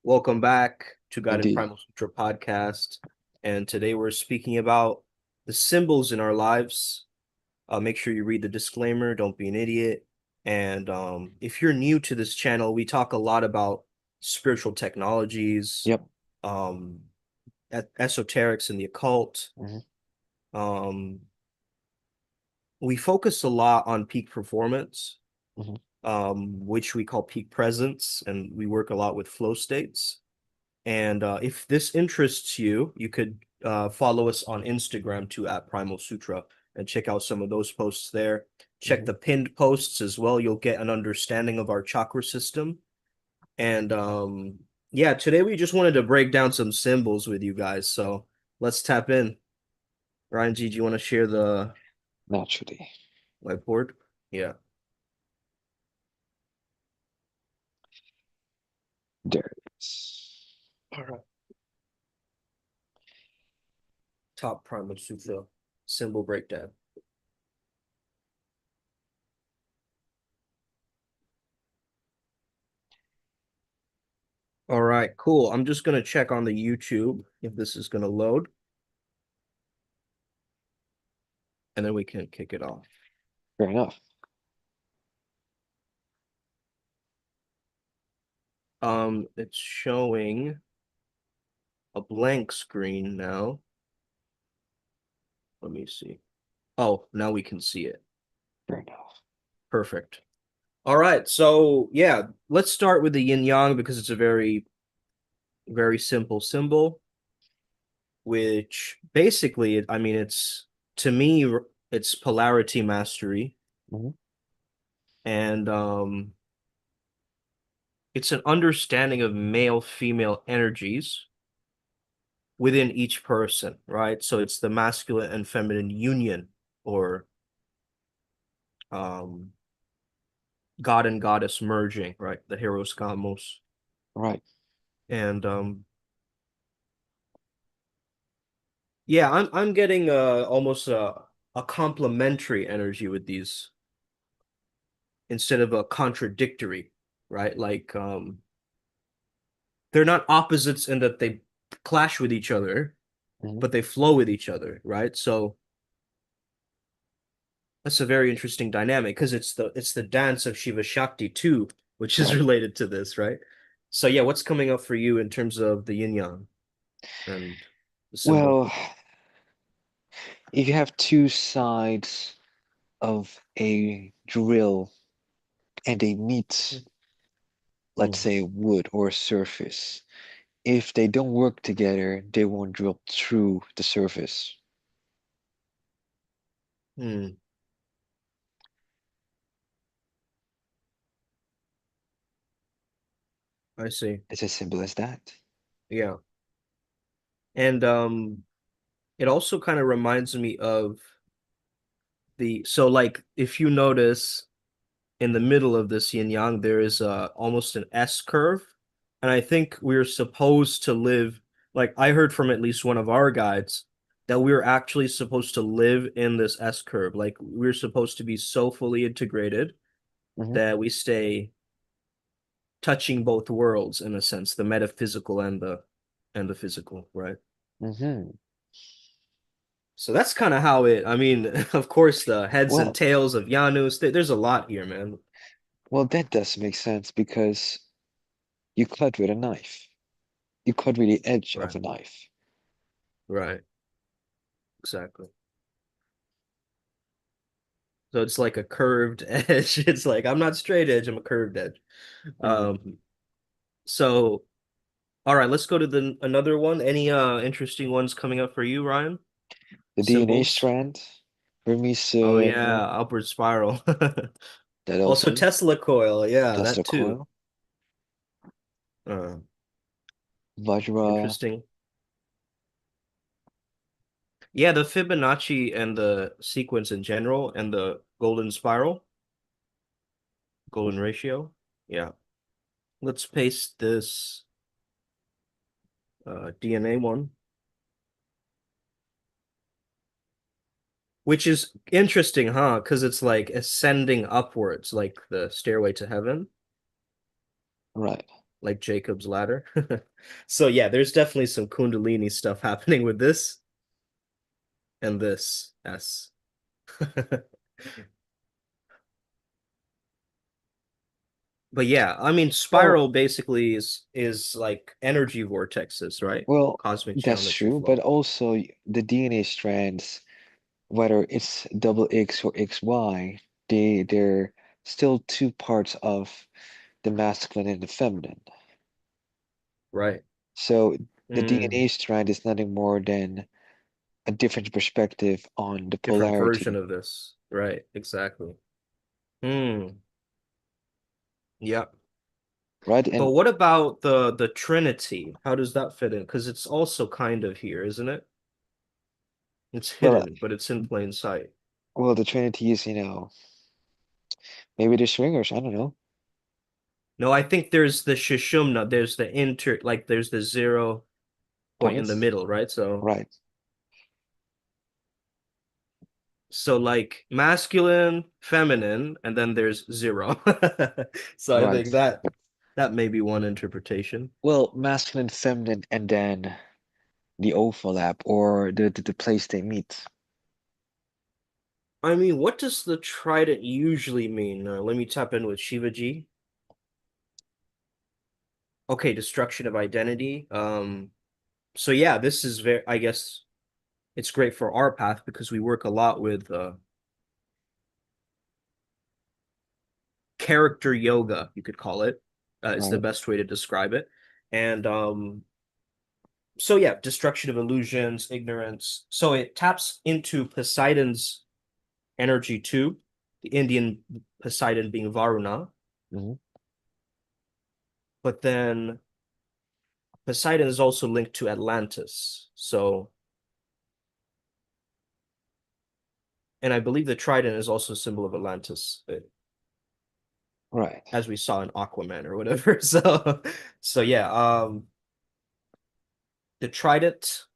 Welcome back to Guided Indeed. Primal Sutra podcast. And today we're speaking about the symbols in our lives. Make sure you read the disclaimer, don't be an idiot. And if you're new to this channel, we talk a lot about spiritual technologies, Yep. um, esoterics and the occult. Hmm. Um, we focus a lot on peak performance, Hmm. which we call peak presence, and we work a lot with flow states. And if this interests you, you could follow us on Instagram too at Primal Sutra and check out some of those posts there. Check Hmm. the pinned posts as well. You'll get an understanding of our chakra system. And yeah, today we just wanted to break down some symbols with you guys. So let's tap in. Ryan G, do you want to share the Naturally. whiteboard? Yeah. There it is. All right. Top Primal Sutra symbol breakdown. All right, cool. I'm just gonna check on the YouTube if this is gonna load, and then we can kick it off. Fair enough. It's showing a blank screen now. Let me see. Oh, now we can see it. Fair enough. Perfect. All right, so yeah, let's start with the yin yang because it's a very, very simple symbol, which basically, I mean, it's to me, it's polarity mastery, Hmm. and it's an understanding of male female energies within each person, right? So it's the masculine and feminine union, or um God and goddess merging, right? The Heros Gamos. Right. And yeah, I'm getting almost a complementary energy with these instead of a contradictory, right? Like they're not opposites in that they clash with each other, Hmm. but they flow with each other, right? So that's a very interesting dynamic because it's the dance of Shiva Shakti too, which is Right. related to this, right? So yeah, what's coming up for you in terms of the yin yang and the symbol? Well, if you have two sides of a drill and they meet, let's Mm. say, wood or surface, if they don't work together, they won't drill through the surface. Hmm. I see. It's as simple as that. Yeah. And it also kind of reminds me of so like if you notice in the middle of this yin yang, there is almost an S curve. And I think we're supposed to live, like I heard from at least one of our guides, that we're actually supposed to live in this S curve. Like we're supposed to be so fully integrated Hmm. that we stay touching both worlds in a sense, the metaphysical and the physical, right? Hmm. So that's kind of how I mean, of course, the heads and Well, tails of Janus, there's a lot here, man. well, that does make sense because you cut with a knife. You cut with the edge of Right, a knife. right, exactly. So it's like a curved edge. It's like I'm not straight edge, I'm a curved edge. Hmm. Um, so all right, let's go to the another one. Any interesting ones coming up for you, Ryan? The DNA Symbols? strand, Hermes, Oh yeah, upward spiral. that Also also, Tesla coil, yeah, Tesla that too. coil, Uh, Vajra. interesting. Yeah, the Fibonacci and the sequence in general and the golden spiral, golden Mhm. ratio. Yeah. Let's paste this DNA one, which is interesting, huh? Because it's like ascending upwards, like the stairway to heaven. Right. like Jacob's ladder. So yeah, there's definitely some Kundalini stuff happening with this and this S. But yeah, I mean, Well, spiral basically is like energy vortexes, right? well, Cosmic that's geometry true, but flow. also the DNA strands, whether it's double X or XY, they're still two parts of the masculine and the feminine. Right. So the Mm, DNA strand is nothing more than a different perspective on the different version polarity, of this. Right, exactly. Hmm. Yeah. right? But And what about the Trinity? How does that fit in? Because it's also kind of here, isn't it? It's well, hidden, but it's in plain sight. well, the Trinity is, maybe the swingers, I don't know, No, I think there's the Shishumna, there's the like there's the 0 point in the points, middle, right? right? So like masculine, feminine, and then there's 0. So I Right. think that may be one interpretation. Well, masculine, feminine, and then the overlap or the place they meet, I mean, what does the trident usually mean? Let me tap in with Shivaji. Okay, destruction of identity. So yeah, this is very, I guess it's great for our path because we work a lot with character yoga, you could call it, is the right? best way to describe it. And so yeah, destruction of illusions, ignorance. So it taps into Poseidon's energy too, the Indian Poseidon being Varuna, Hmm. but then Poseidon is also linked to Atlantis. So, and I believe the trident is also a symbol of Atlantis, Right. as we saw in Aquaman or whatever. So yeah, the trident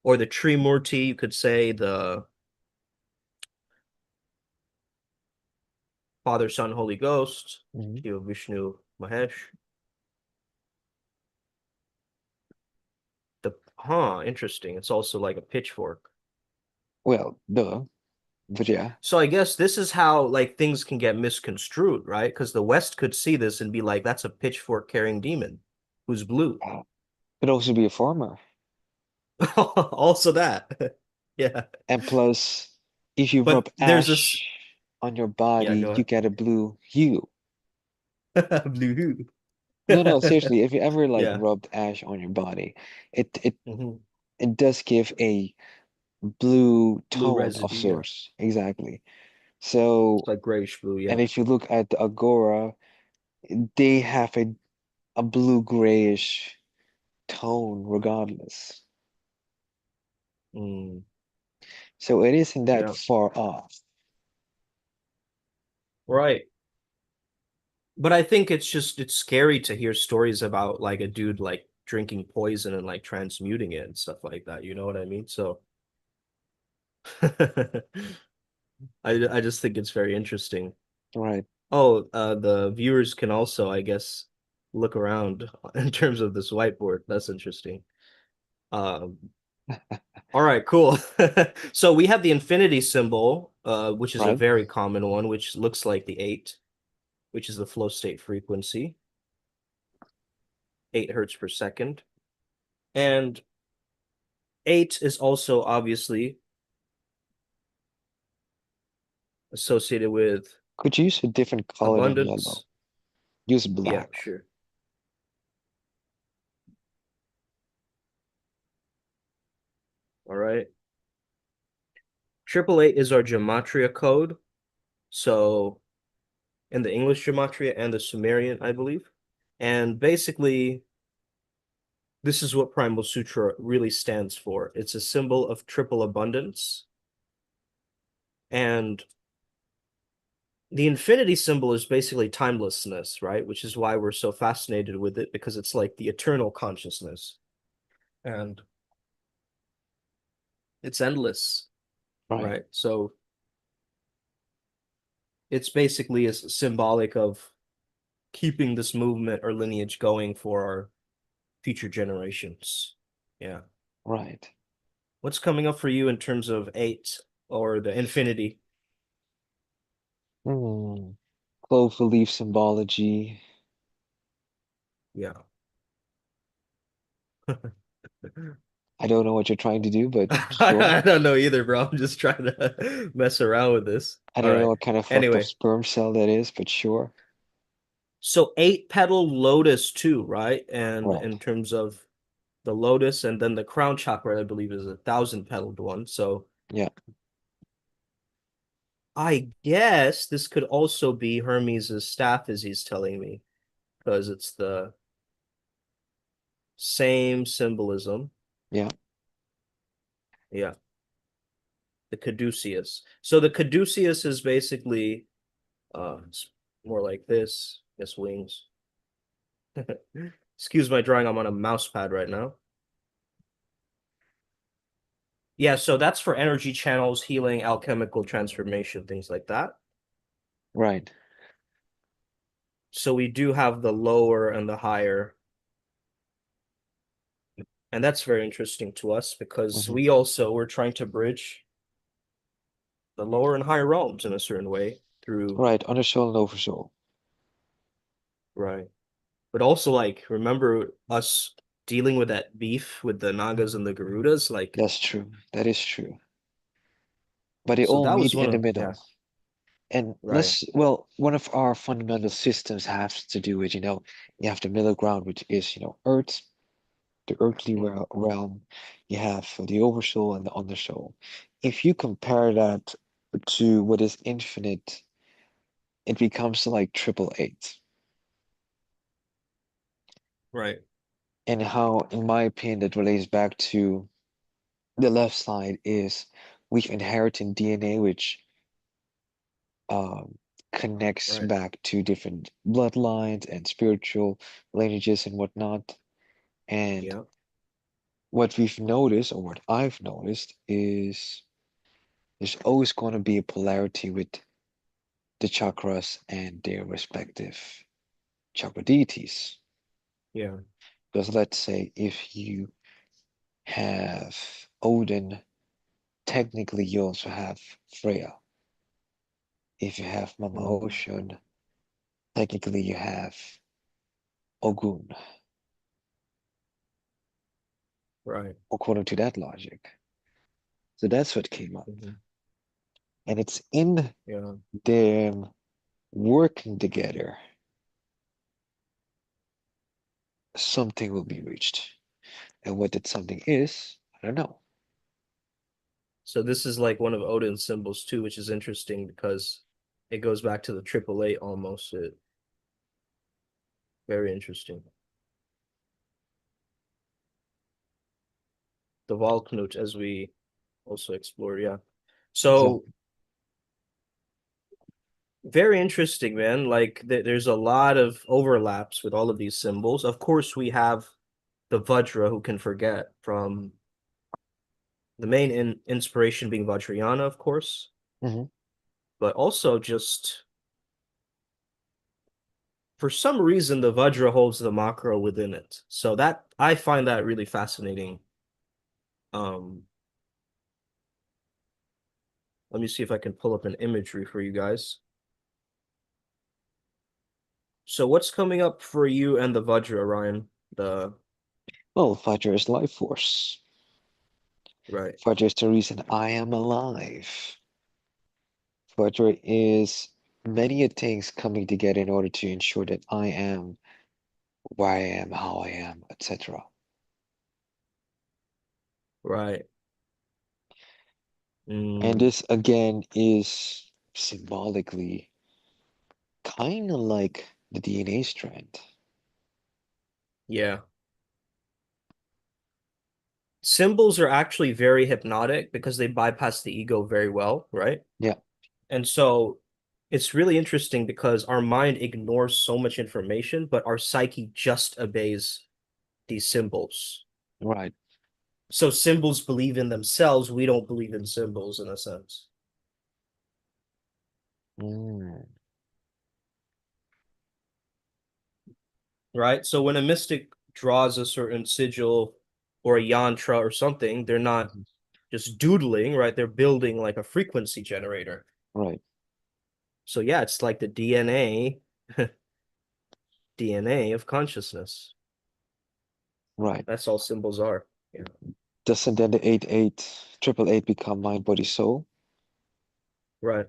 or the Trimurti, you could say the Father, Son, Holy Ghost, Hmm. Shiva, Vishnu, Mahesh. Interesting. It's also like a pitchfork. Well, duh, but yeah. So I guess this is how like things can get misconstrued, right? Because the West could see this and be like, that's a pitchfork carrying demon who's blue. Could also be a farmer. Also that. Yeah. And plus, if you rub But there's this, ash on your yeah, body, you go get a blue hue. ahead. Blue. No, no, seriously, if you ever like Yeah. rubbed ash on your body, it it Hmm. it does give a blue Blue tone of residue, yeah. sorts. Exactly. It's So, like grayish blue, and yeah. if you look at the Agora, they have a blue grayish tone regardless. Mm, So it isn't that yeah. far off. Right. But I think it's scary to hear stories about like a dude like drinking poison and like transmuting it and stuff like that. You know what I mean? So I just think it's very interesting. Right. Oh, the viewers can also, I guess, look around in terms of this whiteboard. That's interesting. Um, all right, cool. So we have the infinity symbol, which is a Right. very common one, which looks like the 8, which is the flow state frequency, 8 hertz per second. And 8 is also obviously associated with Could you use a different color than yellow? abundance. Use Yeah, black. sure. All right. 888 is our gematria code. So in the English gematria and the Sumerian, I believe. And basically, this is what Primal Sutra really stands for. It's a symbol of triple abundance. And the infinity symbol is basically timelessness, right? Which is why we're so fascinated with it, because it's like the eternal consciousness. And it's endless, Right. right? So it's basically as symbolic of keeping this movement or lineage going for our future generations. Yeah. Right. What's coming up for you in terms of eight or the infinity? Hmm. Clove leaf symbology. Yeah. I don't know what you're trying to do, but sure. I don't know either, bro. I'm just trying to mess around with this. I All don't know right. what kind of fucked up Anyway, sperm cell that is, but sure. so eight petal lotus too, right? And Right. in terms of the lotus and then the crown chakra, I believe is a thousand petaled one. So Yeah. I guess this could also be Hermes' staff, as he's telling me, because it's the same symbolism. Yeah. Yeah, the caduceus. So the caduceus is basically it's more like this. Yes, wings. Excuse my drawing. I'm on a mouse pad right now. Yeah, so that's for energy channels, healing, alchemical transformation, things like that. Right. So we do have the lower and the higher. And that's very interesting to us because Hmm. we also were trying to bridge the lower and higher realms in a certain way through, Right. Undersoul and oversoul. right. But also like remember us dealing with that beef with the Nagas and the Garudas, like That's true. That is true. But they so all that meet was one in the of yeah, middle. And right. one of our fundamental systems has to do with, you have the middle ground, which is, Earth, the earthly Mhm. realm. You have the oversoul and the undersoul. If you compare that to what is infinite, it becomes like triple eight. Right. And how, in my opinion, that relates back to the left side is we've inherited DNA, which um, connects Right. back to different bloodlines and spiritual lineages and whatnot. And Yeah. what we've noticed, or what I've noticed, is there's always going to be a polarity with the chakras and their respective chakra deities. Yeah. Because let's say if you have Odin, technically you also have Freya. If you have Mama Mhm. Ocean, technically you have Ogun, Right. according to that logic. So that's what came up. Mhm. And it's in Yeah. them working together, something will be reached. And what that something is, I don't know. So this is like one of Odin's symbols too, which is interesting because it goes back to the triple eight almost. Very interesting. The Valknut, as we also explored, yeah. So Exactly. very interesting, man. Like there's a lot of overlaps with all of these symbols. Of course, we have the Vajra, who can forget, from the main inspiration being Vajrayana, of course, Hmm. but also just for some reason the Vajra holds the Makara within it. So that I find that really fascinating. Um, let me see if I can pull up an imagery for you guys. So what's coming up for you and the Vajra, Ryan? The Well, Fajr is life force. right, Fajr is the reason I am alive. Fajr is many a things coming together in order to ensure that I am where I am, how I am, etc. right. And Mm, this again is symbolically kind of like the DNA strand. yeah. Symbols are actually very hypnotic because they bypass the ego very well, right? Yeah, And so it's really interesting because our mind ignores so much information, but our psyche just obeys these symbols. right. So symbols believe in themselves. We don't believe in symbols in a sense. Mm. right? So when a mystic draws a certain sigil or a yantra or something, they're not Mhm. just doodling, right? They're building like a frequency generator. Right, So yeah, it's like the DNA of consciousness. right. That's all symbols are. Yeah. Doesn't then the 888 become mind, body, soul? Right.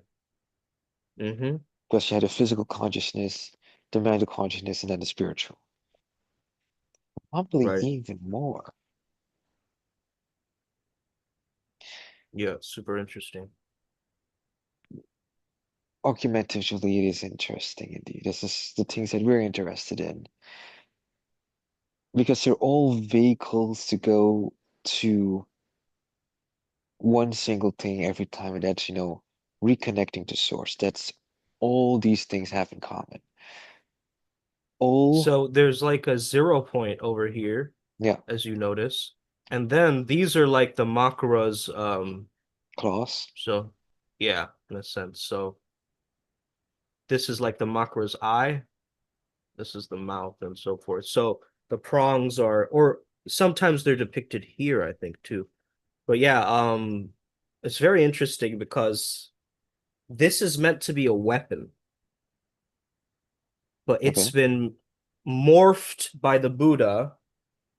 Mm-hmm. Because you had a physical consciousness, the mental consciousness, and then the spiritual. Probably Right. even more. Yeah. Super interesting. Argumentatively, it is interesting indeed. This is the things that we're interested in. Because they're all vehicles to go to one single thing every time, and that's, reconnecting to source. That's all these things have in common. All, So there's like a 0 point over here, yeah, as you notice. And then these are like the Makara's, class. so yeah, in a sense. So this is like the Makara's eye, this is the mouth, and so forth. So the prongs are, or sometimes they're depicted here, I think, too. But yeah, it's very interesting because this is meant to be a weapon, but it's Okay. been morphed by the Buddha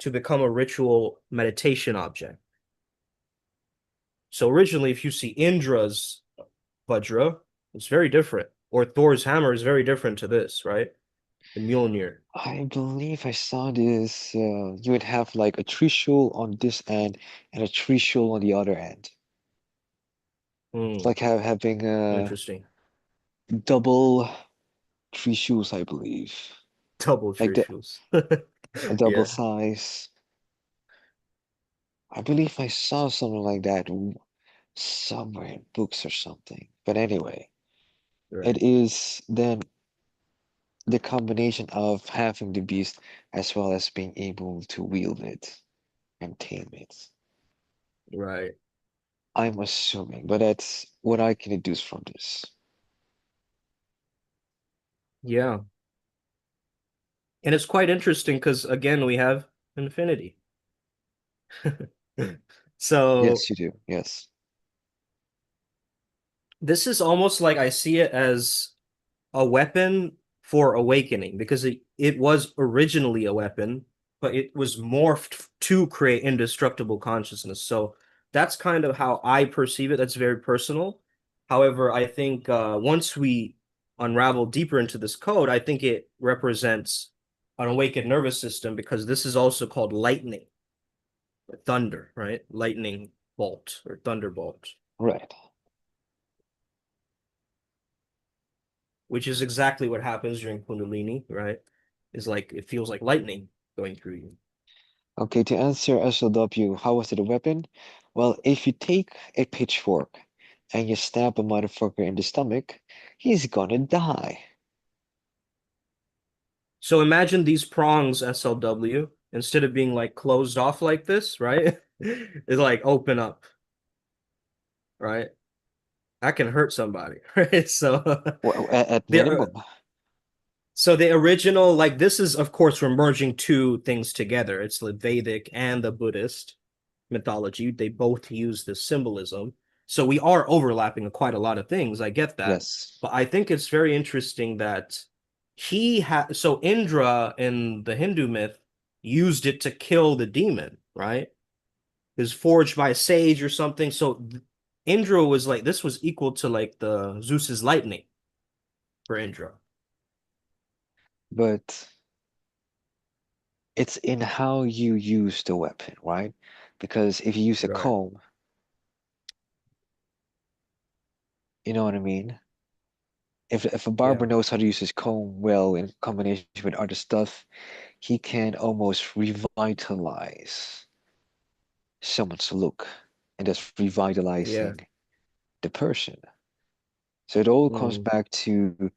to become a ritual meditation object. So originally, if you see Indra's Vajra, it's very different. Or Thor's hammer is very different to this, right? The Mjolnir. I believe I saw this. You would have like a trishul on this end and a trishul on the other end. It's Hmm, like having a interesting. double trishuls, I believe. Double Like tree the shoes. a double Yeah, size. I believe I saw something like that somewhere in books or something. But anyway, right, it is then the combination of having the beast as well as being able to wield it and tame it. right. I'm assuming, but that's what I can deduce from this. Yeah. And it's quite interesting because again, we have infinity. So Yes, you do. Yes. this is almost like I see it as a weapon for awakening because it was originally a weapon, but it was morphed to create indestructible consciousness. So that's kind of how I perceive it. That's very personal. However, I think once we unravel deeper into this code, I think it represents an awakened nervous system because this is also called lightning, or thunder, right? Lightning bolt or thunderbolt, Right. which is exactly what happens during Kundalini, right? Is like it feels like lightning going through you. Okay, to answer SLW, how was it a weapon? Well, if you take a pitchfork and you stab a motherfucker in the stomach, he's gonna die. So imagine these prongs SLW instead of being like closed off like this, right? It's like open up, right? That can hurt somebody, right? So Well, at the minimum. so the original, like this is of course we're merging two things together. It's the Vedic and the Buddhist mythology. They both use this symbolism. So we are overlapping quite a lot of things. I get that. Yes. But I think it's very interesting that so Indra in the Hindu myth used it to kill the demon, right? It was forged by a sage or something. So Indra was like, this was equal to like the Zeus's lightning for Indra. But it's in how you use the weapon, right? Because if you use a Right. comb, you know what I mean? If a barber Yeah. knows how to use his comb well in combination with other stuff, he can almost revitalize someone's look and that's Yeah. revitalizing the person. So it all comes Mm, back to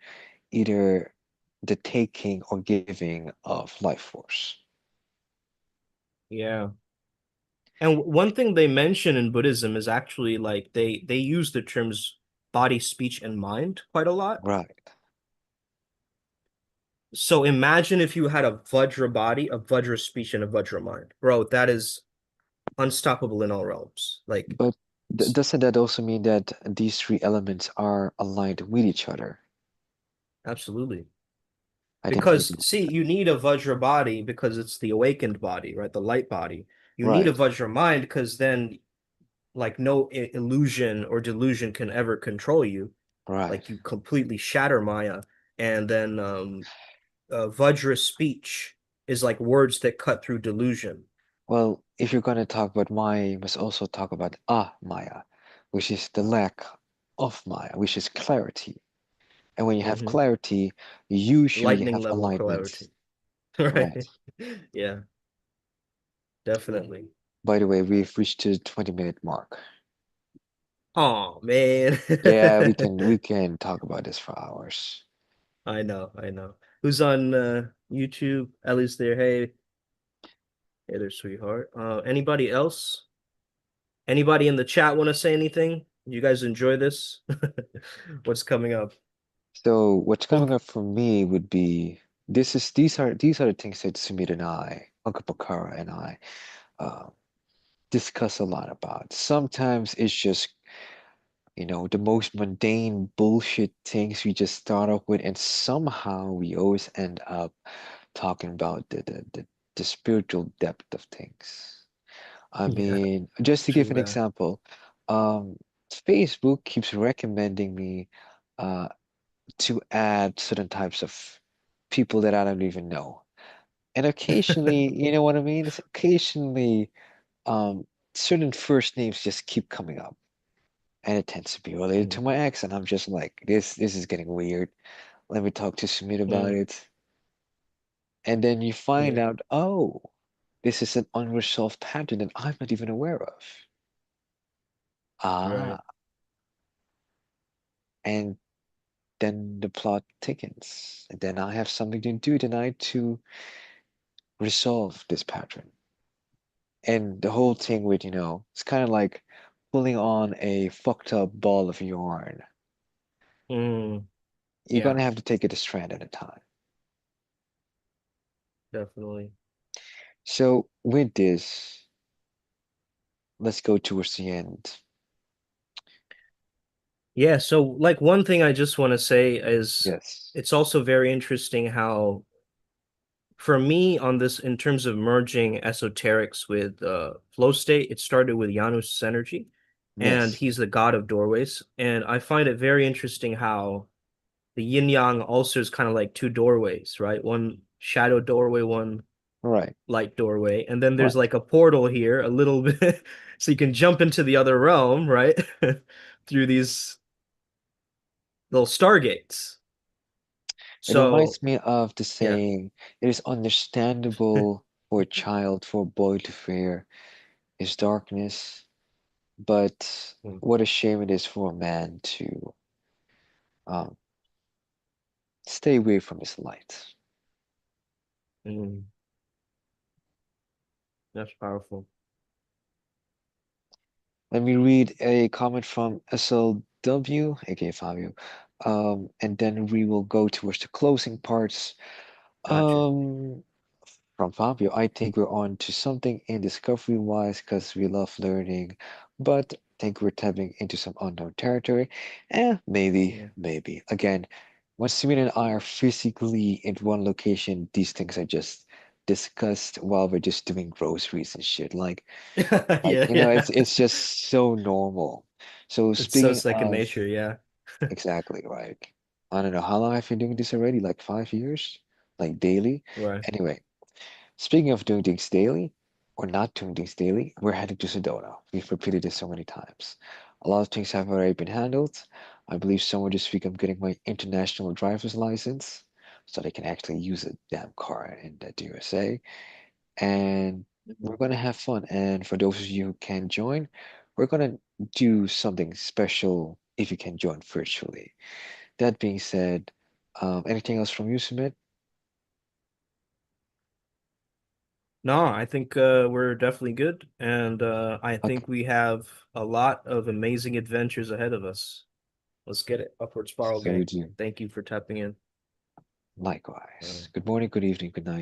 either the taking or giving of life force. yeah. And one thing they mention in Buddhism is actually like they use the terms body, speech, and mind quite a lot. Right. So imagine if you had a Vajra body, a Vajra speech, and a Vajra mind. Bro, that is unstoppable in all realms. Like, But doesn't that also mean that these three elements are aligned with each other? absolutely. I didn't think Because about see, that. you need a Vajra body because it's the awakened body, right? The light body. You need a Right, Vajra mind because then like no illusion or delusion can ever control you. right. Like you completely shatter Maya. And then Vajra speech is like words that cut through delusion. Well, if you're going to talk about Maya, you must also talk about Maya, which is the lack of Maya, which is clarity. And when you have Hmm. clarity, you usually Lightning have level alignments. clarity. Right. Right. Yeah, Yeah. definitely. By the way, we've reached the 20-minute mark. Oh man. Yeah, we can talk about this for hours. I know, I know. Who's on YouTube? Ellie's there. Hey, hey there, sweetheart. Anybody else? Anybody in the chat want to say anything? You guys enjoy this? What's coming up? So what's Oh, coming up for me would be these are the things that Sumit and I, Uncle Makara and I, uh, discuss a lot about. Sometimes it's just, the most mundane bullshit things we just start off with, and somehow we always end up talking about the spiritual depth of things. I yeah, mean, just to give true an that. example, um, Facebook keeps recommending me uh, to add certain types of people that I don't even know. And occasionally, you know what I mean? It's occasionally, um, certain first names just keep coming up, and it tends to be related to Mm, my ex, and I'm just like, this is getting weird. Let me talk to Sumit about mm, it. And then you find yeah, out, oh, this is an unresolved pattern that I'm not even aware of. right. Ah, and then the plot thickens. And then I have something to do tonight to resolve this pattern. And the whole thing with, it's kind of like pulling on a fucked up ball of yarn. Mm, You're yeah, gonna have to take it a strand at a time. definitely. So with this, let's go towards the end. Yeah, so like one thing I just want to say is Yes. it's also very interesting how for me on this in terms of merging esoterics with flow state, it started with Janus energy and Yes. he's the god of doorways. And I find it very interesting how the yin yang also is kind of like two doorways, right? One shadow doorway, one Right. light doorway. And then there's Right. like a portal here, a little bit, so you can jump into the other realm, right? Through these little stargates. It So, reminds me of the yeah. saying, it is understandable for a child, for a boy to fear his darkness, but what a shame it is for a man to um, stay away from his light. Mm, that's powerful. Let me read a comment from SLW, aka Fabio, and then we will go towards the closing parts. Gotcha. Um, from Fabio, I think we're on to something in discovery wise because we love learning, but I think we're tapping into some unknown territory. Maybe, Yeah. maybe. Again, when Simon and I are physically in one location, these things are just discussed while we're just doing groceries and shit. Yeah, yeah. it's just so normal. So It's so speaking second of nature, yeah. exactly, like I don't know how long I've been doing this already, like 5 years, like daily. Right. Anyway, speaking of doing things daily or not doing things daily, we're heading to Sedona. We've repeated this so many times. A lot of things have already been handled. I believe somewhere this week I'm getting my international driver's license so they can actually use a damn car in the USA. And we're gonna have fun. And for those of you who can join, we're gonna do something special if you can join virtually. That being said, anything else from you, Sumit? No, I think we're definitely good, and I Okay, think we have a lot of amazing adventures ahead of us. Let's get it. Upward spiral so gang. would you. Thank you for tapping in. Uh, Likewise. Good morning, good evening, good night.